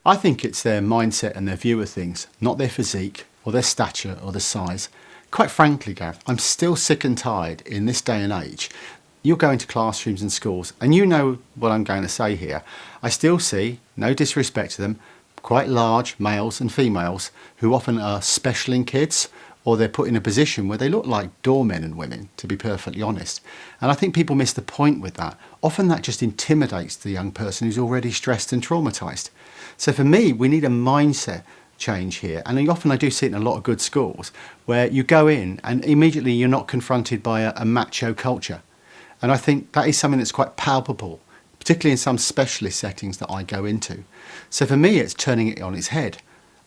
I think it's their mindset and their view of things, not their physique or their stature or their size. Quite frankly, Gav, I'm still sick and tired in this day and age. You'll go into classrooms and schools, and you know what I'm going to say here. I still see, no disrespect to them, quite large males and females who often are special in kids, or they're put in a position where they look like doormen and women, to be perfectly honest. And I think people miss the point with that. Often that just intimidates the young person who's already stressed and traumatised. So for me, we need a mindset change here. And often I do see it in a lot of good schools where you go in and immediately you're not confronted by a macho culture. And I think that is something that's quite palpable, particularly in some specialist settings that I go into. So for me, it's turning it on its head.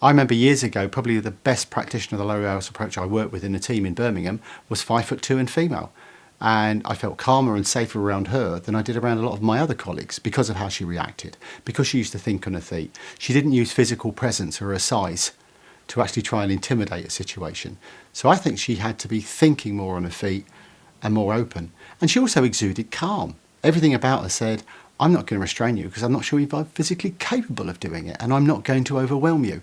I remember years ago, probably the best practitioner of the low arousal approach I worked with in a team in Birmingham was 5'2" and female. And I felt calmer and safer around her than I did around a lot of my other colleagues because of how she reacted, because she used to think on her feet. She didn't use physical presence or her size to actually try and intimidate a situation. So I think she had to be thinking more on her feet and more open. And she also exuded calm. Everything about her said, I'm not going to restrain you because I'm not sure if I'm physically capable of doing it, and I'm not going to overwhelm you.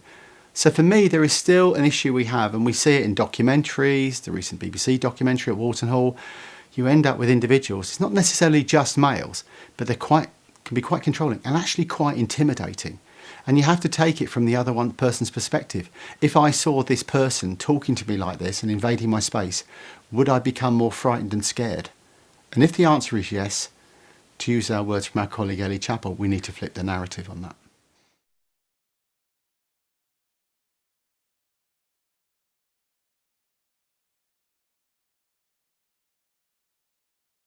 So for me, there is still an issue we have, and we see it in documentaries, the recent BBC documentary at Walton Hall. You end up with individuals, it's not necessarily just males, but can be quite controlling and actually quite intimidating. And you have to take it from the other one person's perspective. If I saw this person talking to me like this and invading my space, would I become more frightened and scared? And if the answer is yes, to use our words from our colleague Ellie Chappell, we need to flip the narrative on that.